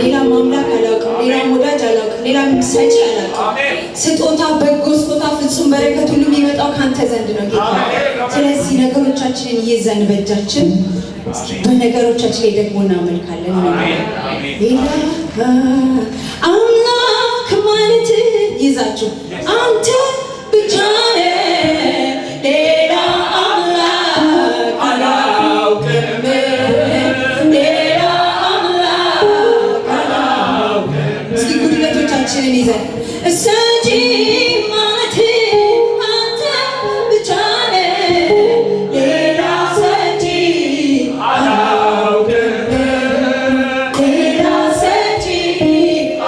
ሌላ ማምላክ አላውቅም፣ ሌላ ወዳጅ አላውቅም፣ ሌላ ሰጪ አላውቅም። ስጦታ በጎ ስጦታ ፍጹም በረከት ሁሉ የሚመጣው ካንተ ዘንድ ነው ጌታ። ስለዚህ ነገሮቻችንን ይዘን በእጃችን በነገሮቻችን ላይ ደግሞ እናመልካለን። አምላክ ማለት ይዛችሁ አንተ ብቻ ነህ ሌላ አምላክ አላውቅም ሌላ አምላክ አላውቅም። እስኪ ጉድለቶቻችንን ይዘን እሰጂ ማለት አንተ ብቻ ነህ ሌላ ሰጪ አላውቅም ሌላ ሰጪ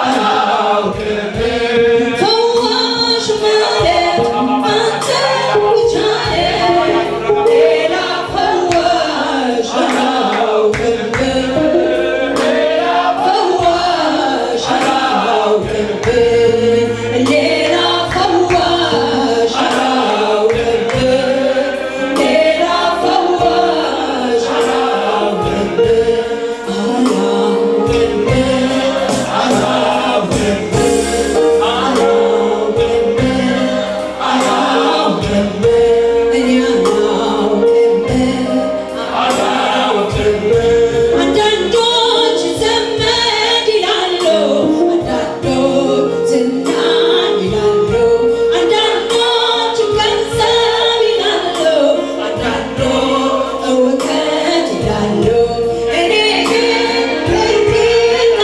አላውቅም። ፈዋሽ ማለት አንተ ብቻ ነህ ሌላ ፈዋሽ አላውቅም ሌላ ፈዋሽ አላውቅም ሌላ ፈዋሽ አላውቅም ሌላ ፈዋሽ አላውቅም አላውቅም አላውቅም እኔ አላውቅም። አንዳንዶች ዘመድ ይላሉ፣ አንዳንዶች ዝና ይላሉ፣ አንዳንዶች ገንዘብ ይላሉ፣ አንዳንዶች እውቀት ይላሉ። እኔ ግን እርግጠኛ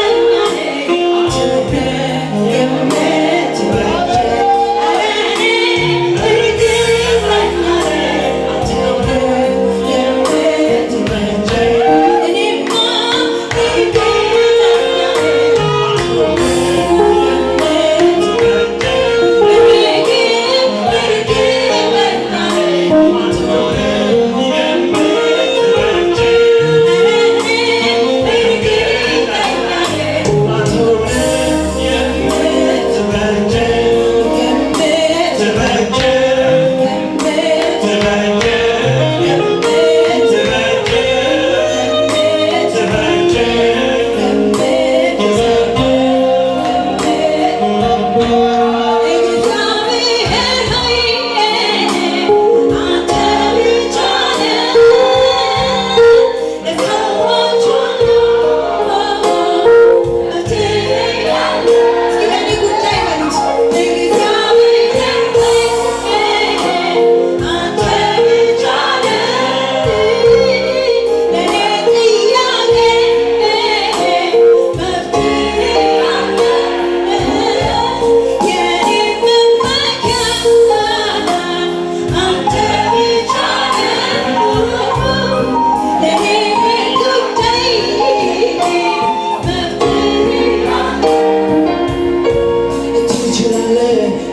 ነኝ አንተ ነህ የምትበጀው። እኔ እርግጠኛ ነኝ አንተ ነህ የምትበጀው። እኔማ እርግጠኛ ነኝ አንተ ነህ የምትበጀው። እኔ ግን እርግጠኛ ነኝ አንተ ነህ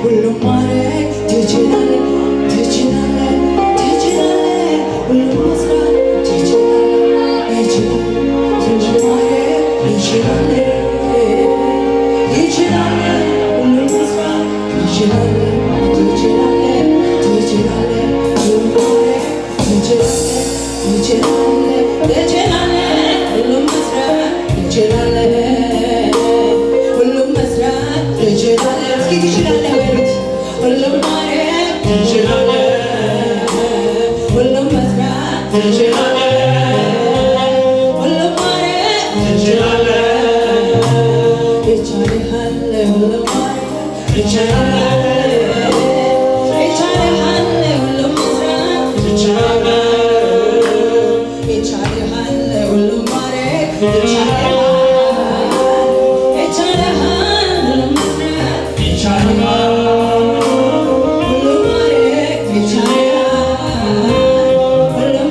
ሁሉም ማድረግ ትችላለህ ትችላለህ ትችላለህ ሁሉም መስራት ትችላለህ ሁሉም ማድረግ ትችላለህ ትችላለህ ሁሉም መስራት ትችላለህ ትችላለህ ትችላለህ ሁሉም ማድረግ ትችላለህ ትችላለህ ትችላለህ ሁሉም መስራት ትችላለህ ሁሉም መስራት ትችላለህ። እስኪ ትችላለህ በሉት። ሁሉም ማድረግ ትችላለህ፣ ሁሉም መስራት ትችላለህ፣ ሁሉም ማድረግ ትችላለህ። ይቻልሃል ሁሉም ማድረግ ትችላለህ፣ ይቻልሃል ሁሉም መስራት ትችላለህ፣ ይቻልሃል ሁሉም ማድረግ ትችላለህ። ሁሉም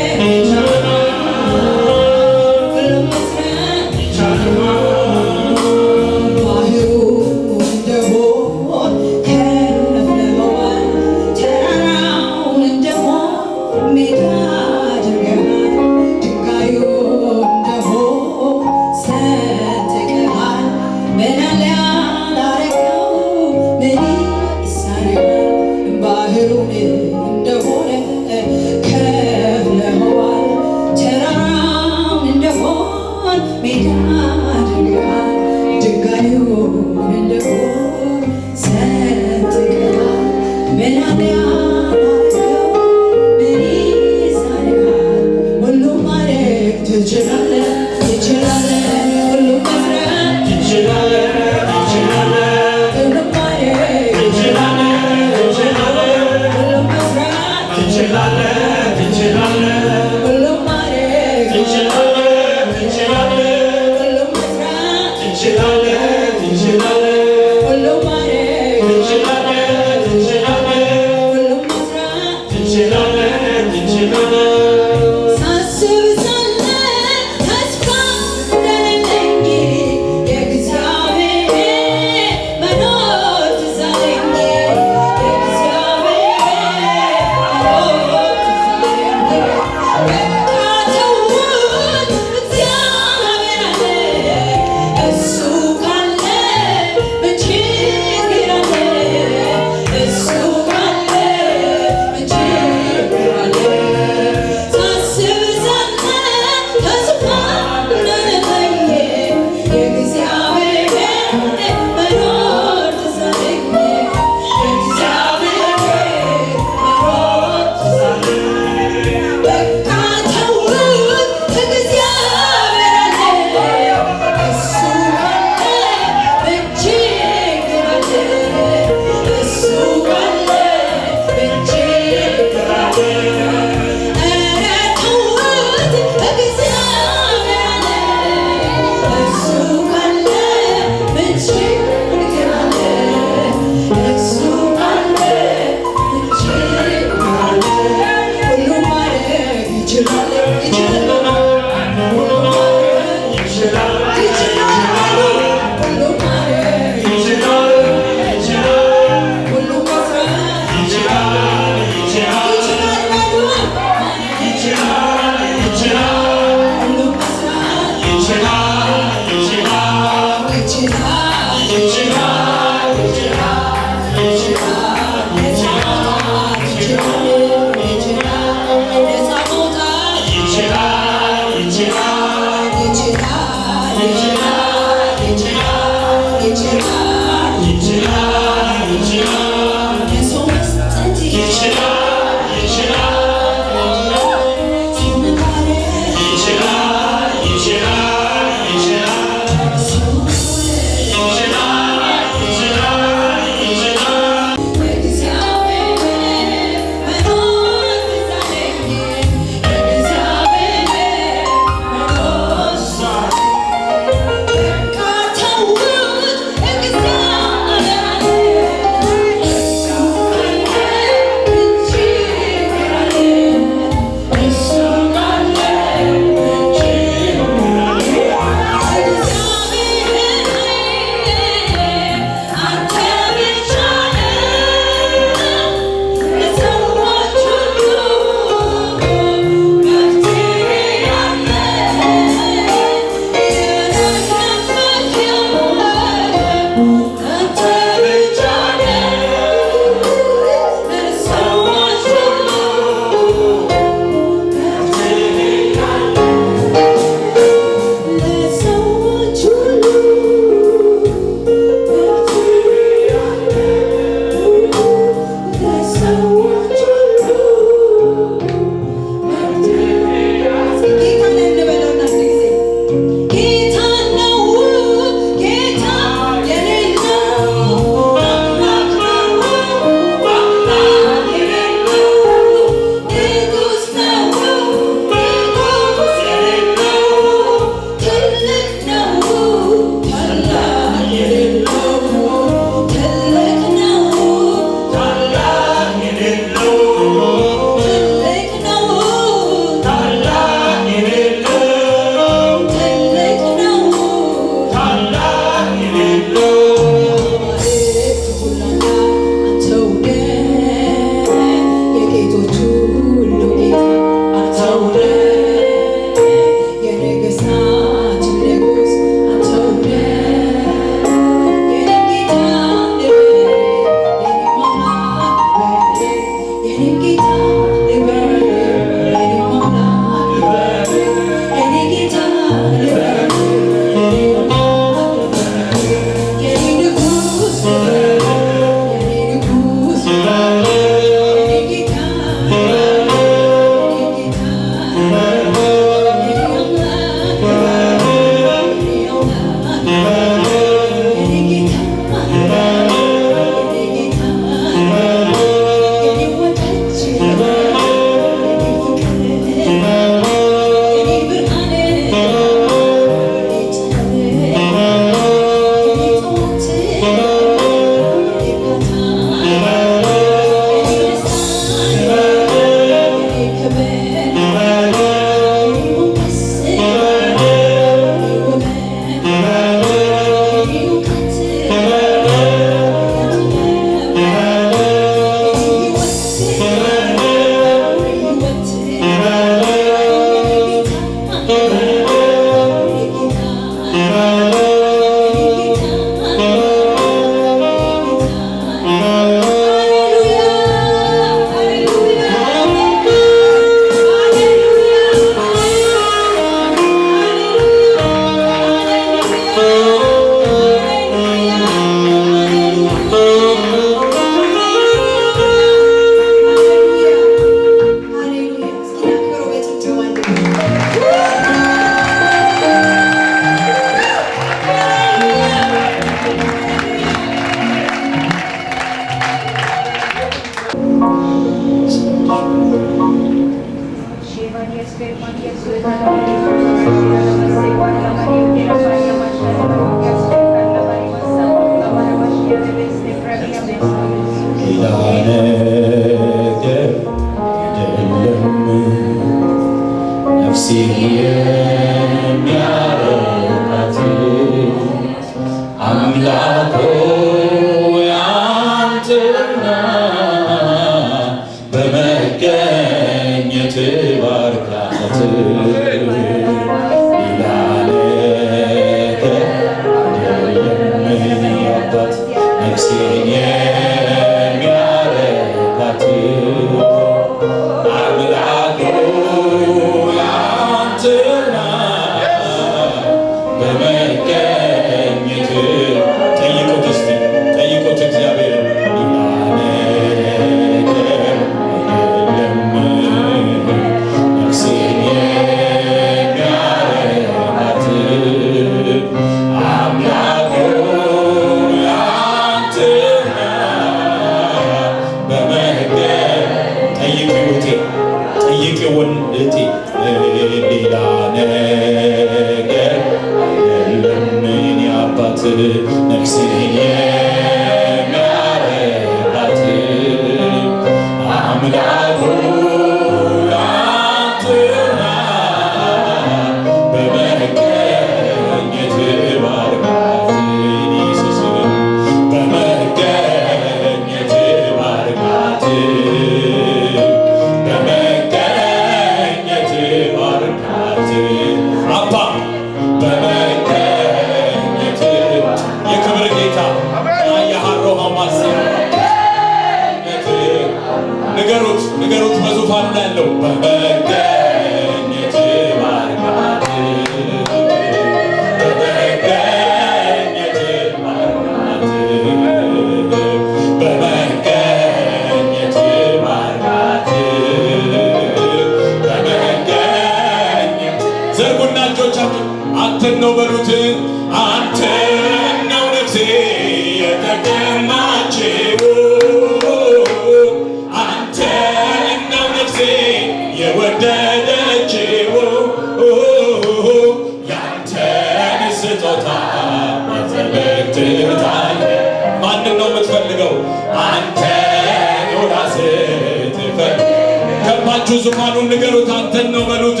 ዙፋኑን ንገሩት አንተን ነው በሉት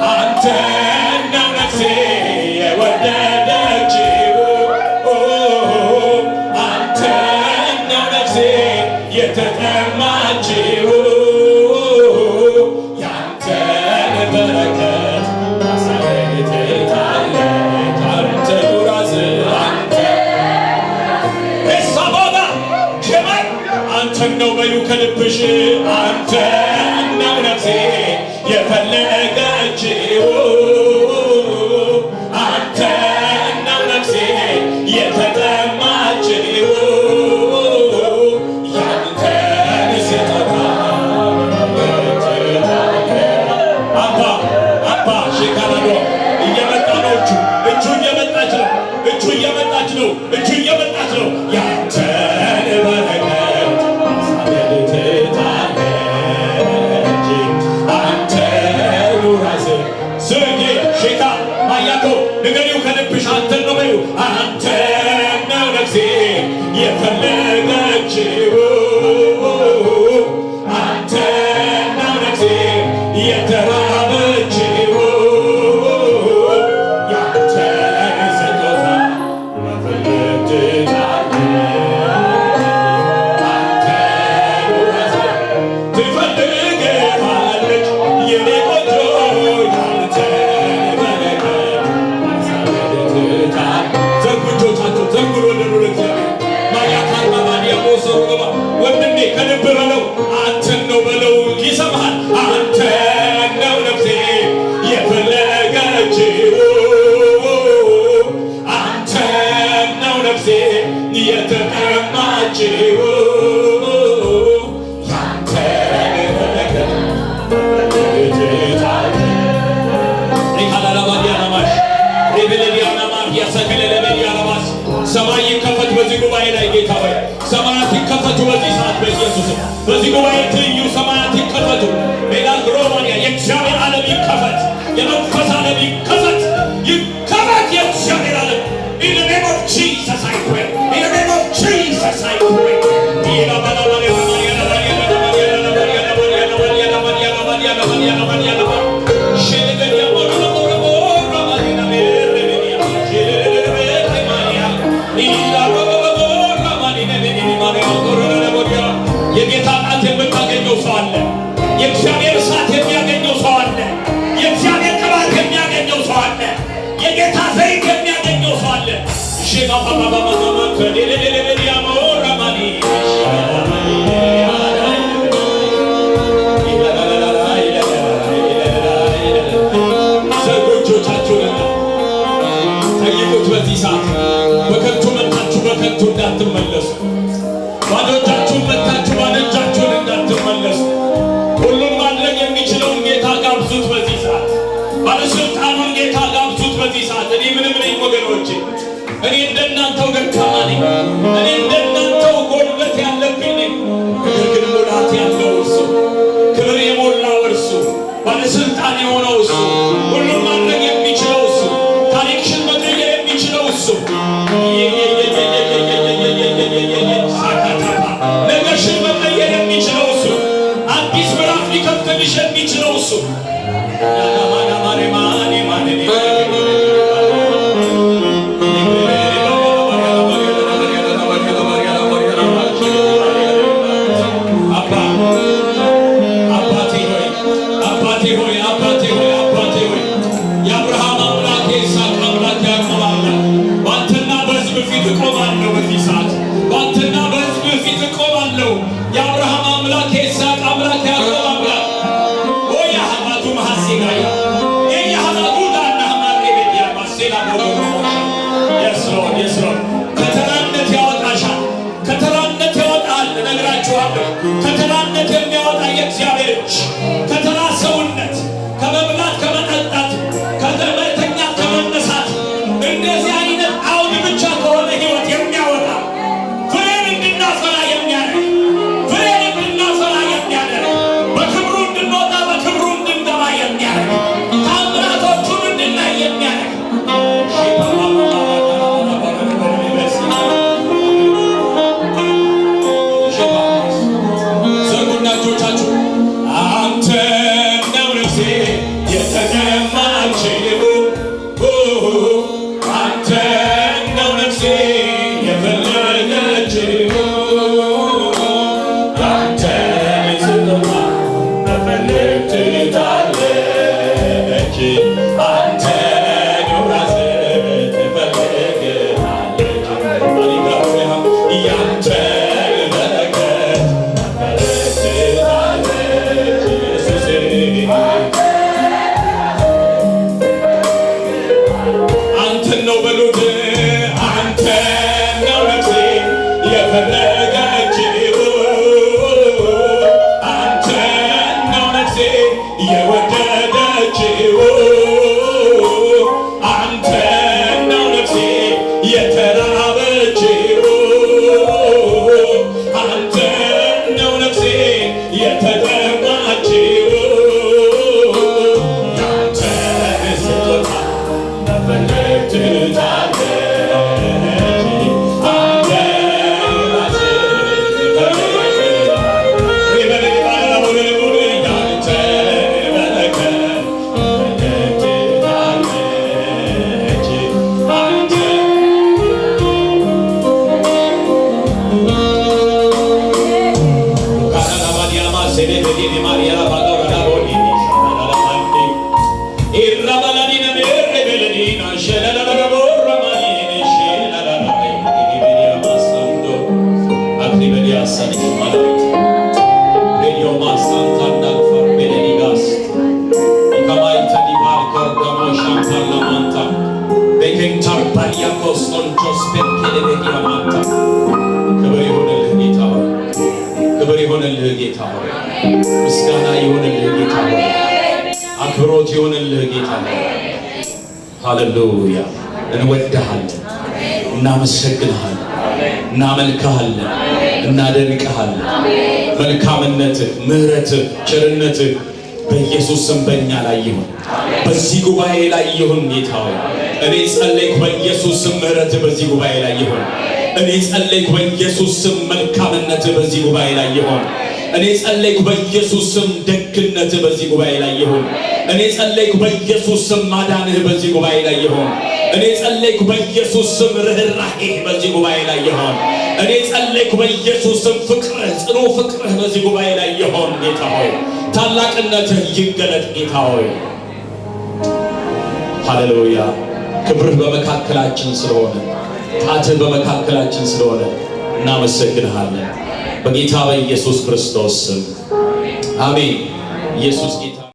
አንተን ነው ነፍሴ የወደደችው አንተን ነው ነፍሴ የተጠማችው ያንተን በረከት ታሳየታለች አንተ ራስ አንተ እሳባባ ጀማል አንተን ነው በዩ ከልብሽ አንተ የፈለገችው አንተን ነው ነፍሴ የተጠማችው ያንተን ስጦታ አባ አባ ሼካራዶ እየመጣ ነው እጁ እየመጣች ነው እጁ እየመጣች ነው እጁ እየመጣች ነው ያንተን በረከት ንገሪው ከልብሽ አንተን ነው በይው አንተን ነው ነፍሴ የፈለገችው አንተን ነው ነፍሴ የተራበችው ያንተን ስጦታ መፈለግ ትፈልግሃለች የኔ ቆንጆ ያንተን ሰማይ ይከፈት በዚህ ጉባኤ ላይ ጌታ ሆይ ሰማያት ይከፈቱ በዚህ ሰዓት በኢየሱስ በዚህ ጉባኤ ትይዩ ሰማያት ይከፈቱ ሜላል ሮማንያ የእግዚአብሔር ዓለም ይከፈት የመንፈስ ዓለም ይከፈት ይከፈት የእግዚአብሔር ዓለም in the name of Jesus I pray in the name of Jesus I pray የጌታ ጣት የምታገኘው ሰው አለ። የእግዚአብሔር እሳት የሚያገኘው ሰው አለ። የእግዚአብሔር ቅባት የሚያገኘው ሰው አለ። የጌታ ዘይት የሚያገኘው ሰው አለ። ዘርጎጆቻችሁንና ጠይቁት በዚህ ሰዓት በከንቱ መጥታችሁ በከንቱ እንዳትመለሱ ባዶቻችሁን መጥታችሁ ባዶ እጃችሁን እንዳትመለሱ ሁሉን ማድረግ የሚችለውን ጌታ ጋብዙት በዚህ ሰዓት ባለስልጣኑን ጌታ ጋብዙት በዚህ ሰዓት እኔ ምንም ነኝ ወገኖቼ እኔ እንደናንተው ደካማ ነኝ እኔ እንደናንተው ጎልበት ያለብኝ ነኝ ነገር ግን ሙላት ያለው እርሱ ክብር የሞላው እርሱ ባለስልጣን የሆነው እሱ ሁሉን ማድረግ የሚችለው እሱ ታሪክሽን መቀየር የሚችለው እሱ ነገርሽን መቀየር የሚችለው እሱ አዲስ ምዕራፍ ሊከፍትልሽ የሚችለው እሱ የአብርሃም አምላክ የይስሐቅ አምላክ ያዕቆብ አምላክ በአንተና በሕዝብ ፊት እቆማለሁ በዚህ ሰዓት በአንተና በሕዝብ ፊት እቆማለሁ የአብርሃም አምላክ የይስሐቅ አምላክ ያዕቆብ አምላክ ኦያ ሀማቱ ማሐሴጋያ የሀማቱ ዳና ሀማሬ ቤዲያ ማሴላ የስሮን ከተራነት ያወጣሻል ከተራነት ያወጣል እነግራችኋለሁ ከተራነት የሚያወጣ የእግዚአብሔር እጅ ከተራ ሰውነት ከመብላት ከመጠጣት ከመተኛት ከመነሳት እንደዚህ አይነት አውድ ብቻ ከሆነ ህይወት የሚያወጣ ፍሬን እንድናፈራ የሚያደርግ ፍሬን እንድናፈራ የሚያደርግ በክብሩ እንድንወጣ በክብሩ እንድንገባ የሚያደርግ ታምራቶቹን እንድናይ የሚያደርግ ዘርጉና እጆቻችሁ አንተ ነው ነፍሴ የተጠማችው አንተ ነው ነፍሴ የፈለገችው አንተ ስትጠማ መፈለግ ትችላለች አንተ ነው ራስህ ትፈልጋለች ያንተ በረከት መፈለግ ትችላለች አንተን ነው በሉት አንተን ነው ነፍሴ የፈለገችው አንተን ነው ነፍሴ የወደደችው አንተን ነው ነፍሴ የተራበችው አንተን ነው ነፍሴ የተጠማችው ያንተ ስጦታ መፈለግ ትችላለች አንተ ራስህ ክብር ይሆንልህ ጌታ ሆይ፣ ምስጋና ይሆንልህ ጌታ ሆይ፣ አክብሮት ይሆንልህ ጌታ ሆይ። ሃሌሉያ። እንወድሃለን፣ እናመሰግንሃለን፣ እናመልክሃለን፣ እናደንቅሃለን። መልካምነትህ፣ ምሕረትህ፣ ቸርነትህ በኢየሱስ ስም በእኛ ላይ ይሁን፣ በዚህ ጉባኤ ላይ ይሁን። ጌታ ሆይ እኔ ጸለይኩ፣ በኢየሱስ ስም ምሕረትህ በዚህ ጉባኤ ላይ ይሁን። እኔ ጸለይኩ፣ በኢየሱስ ስም መልካምነትህ በዚህ ጉባኤ ላይ ይሁን። እኔ ጸለይኩ፣ በኢየሱስ ስም ደግነትህ በዚህ ጉባኤ ላይ ይሁን። እኔ ጸለይኩ፣ በኢየሱስ ስም ማዳንህ በዚህ ጉባኤ ላይ ይሁን። እኔ ጸለይኩ፣ በኢየሱስ ስም ርኅራኄህ በዚህ ጉባኤ ላይ ይሁን። እኔ ጸለይኩ፣ በኢየሱስ ስም ፍቅርህ፣ ጽኑ ፍቅርህ በዚህ ጉባኤ ላይ ይሁን። ጌታ ሆይ ታላቅነትህ ይገለጥ። ጌታ ሆይ ሃሌሉያ። ክብርህ በመካከላችን ስለሆነ፣ ጣትህ በመካከላችን ስለሆነ እናመሰግንሃለን በጌታ በኢየሱስ ክርስቶስ ስም አሜን። ኢየሱስ ጌታ